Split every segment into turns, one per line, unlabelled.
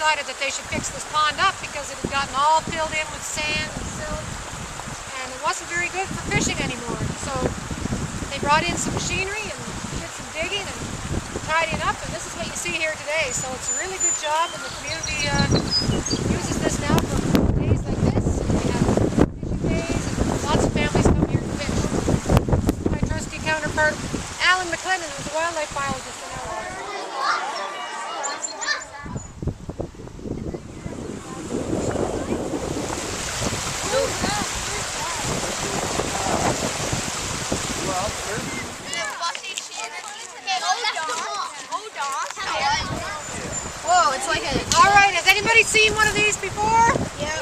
decided that they should fix this pond up because it had gotten all filled in with sand and silt, and it wasn't very good for fishing anymore. So they brought in some machinery and did some digging and tidying up, and this is what you see here today. So it's a really good job, and the community uses this now for days like this. We have fishing days, and lots of families come here to fish. My trusty counterpart, Alan McLennan, who's a wildlife biologist in our water.
Whoa, it's like a...
All right, has anybody seen one of these before?
Yeah.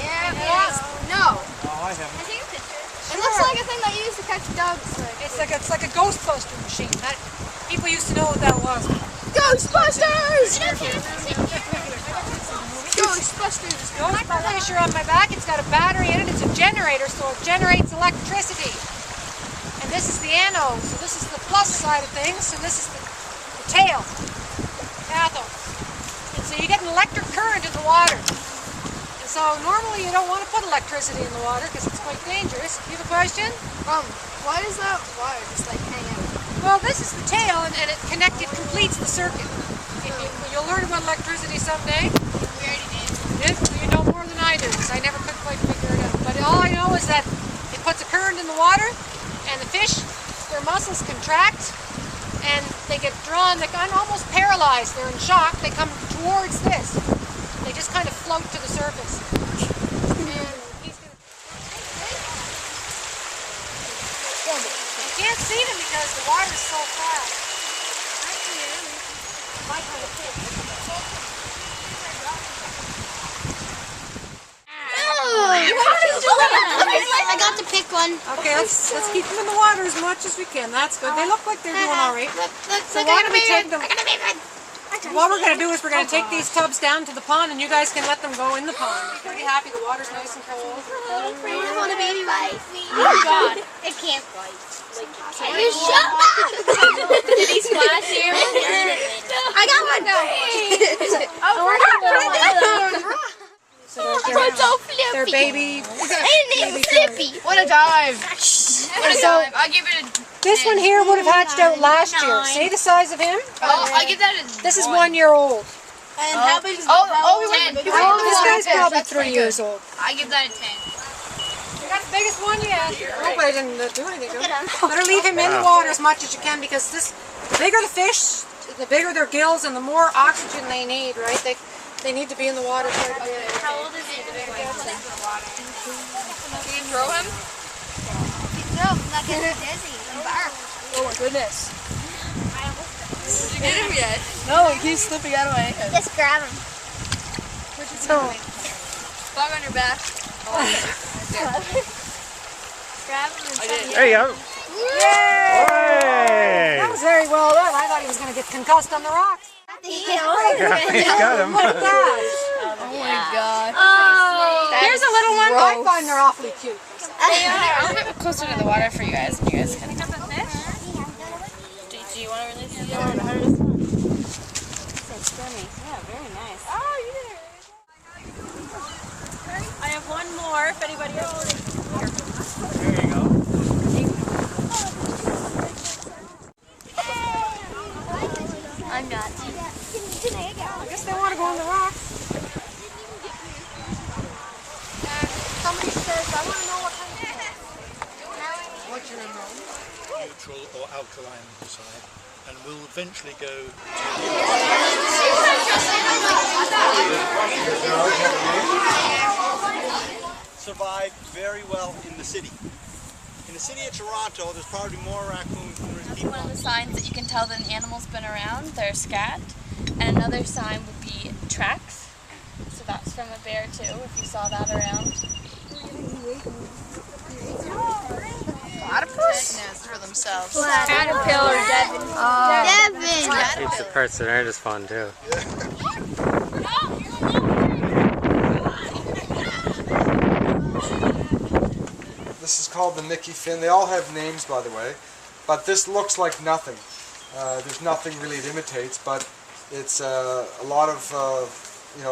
No.
No, I haven't.
I take a picture. It looks like a thing that you used to catch dogs with.
It's like a Ghostbuster machine. People used to know what that was.
Ghostbusters!
Ghostbusters! Ghostbuster on my back. It's got a battery in it. It's a generator, so it generates electricity. And this is the anode. So this is the plus side of things. And this is the tail, cathode. And so you get an electric current in the water. And so normally you don't want to put electricity in the water because it's quite dangerous. You have a question?
Why does that wire just like hang out?
Well, this is the tail, and it completes the circuit. You'll learn about electricity someday.
We already did.
You know more than I do, because I never could quite figure it out. But all I know is that it puts a current in the water, and the fish, their muscles contract, and they get drawn. They're almost paralyzed. They're in shock. They come towards this. They just kind of float to the surface. You can't see them because the water is so fast. I see him. My kind of fish.
I got to pick one.
Okay, let's keep them in the water as much as we can. That's good. They look like they're doing all right. So why don't we take them? What we're going to do is we're going to take these tubs down to the pond, and you guys can let them go in the pond. Be pretty happy. The water's nice and cold.
I just want a baby bite. Oh God, it can't bite. You shut up! Did he splash here? I got one.
So they're baby.
Flippy. What a dive! What a dive! I'll give it a...
This one here would have hatched out last year. See the size of him?
I'll give that a...
This is 1 year old.
And how big is
This guy's probably 3 years old.
I give that a 10.
You got the biggest one yet. Oh, but I didn't do anything to him. Better leave him in the water as much as you can, because the bigger the fish, the bigger their gills, and the more oxygen they need, right? They need to be in the water quite a bit.
How old is he? Can you throw him? No, I'm not going to dizzy.
Oh my goodness.
Did you get him yet?
No, he keeps slipping out of my hand.
Just grab him.
So,
Dog on your back. Grab him and
There you go.
yay! That was very well done. I thought he was going to get concussed on the rocks.
He's got him.
Look at that.
Oh my god.
Here's a little one. I find they're awfully cute.
I'm a bit closer to the water for you guys, and you guys can pick up a fish. Do you want to release it?
It's swimming. Yeah, very nice.
Oh, you did it. I have one more if anybody else.
There you go.
I'm not.
I guess they want to go on the rocks. Somebody says, I want to know what kind of what's your name?
Neutral or alkaline side, and we'll eventually go survive very well in the city. In the city of Toronto, there's probably more raccoons than there's people.
One of the signs that you can tell that an animal's been around, they're scat. And another sign would be tracks. So that's from a bear too, if you saw that around.
Platypus? For themselves.
Caterpillar, Devin.
Devin!
Keeps the parts that aren't as fun too.
This is called the Mickey fin. They all have names, by the way, but this looks like nothing. There's nothing really it imitates, but it's a lot of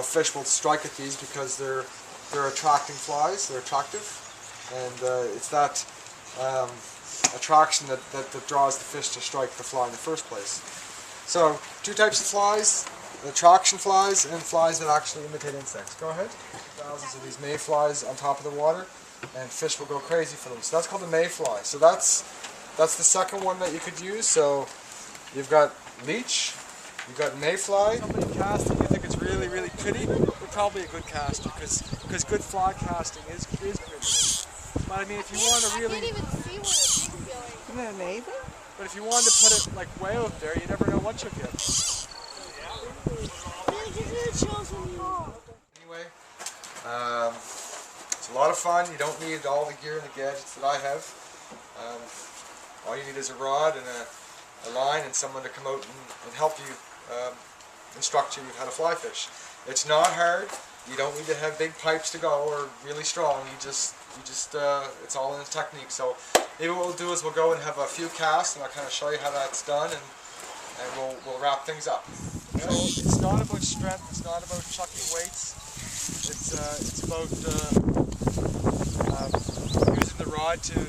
fish will strike at these because they're attracting flies. They're attractive, and it's that attraction that draws the fish to strike the fly in the first place. So, two types of flies: attraction flies and flies that actually imitate insects. Go ahead. Thousands of these mayflies on top of the water, and fish will go crazy for them. So that's called a mayfly. So that's the second one that you could use. So you've got leech, you've got mayfly. Somebody casting, you think it's really, really pretty, you're probably a good caster because good fly casting is pretty. But I mean, if you want to really,
I can't even see what it's doing.
isn't that amazing? But if you wanted to put it like way out there, you never know what you'll get. Anyway, it's a lot of fun. You don't need all the gear and the gadgets that I have. All you need is a rod and a line and someone to come out and help you instruct you how to fly fish. It's not hard. You don't need to have big pipes to go or really strong. You just it's all in the technique. So maybe what we'll do is we'll go and have a few casts and I'll kind of show you how that's done, and we'll wrap things up. So it's not about strength. It's not about chucking weights. It's about using the rod to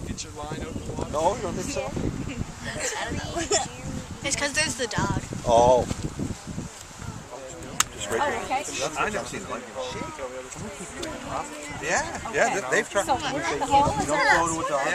get your line out in the water.
No, you don't think so?
I don't know. It's because there's the dog.
Oh.
I've never seen it like
Yeah, they've tried.
So,
You don't go to a dog.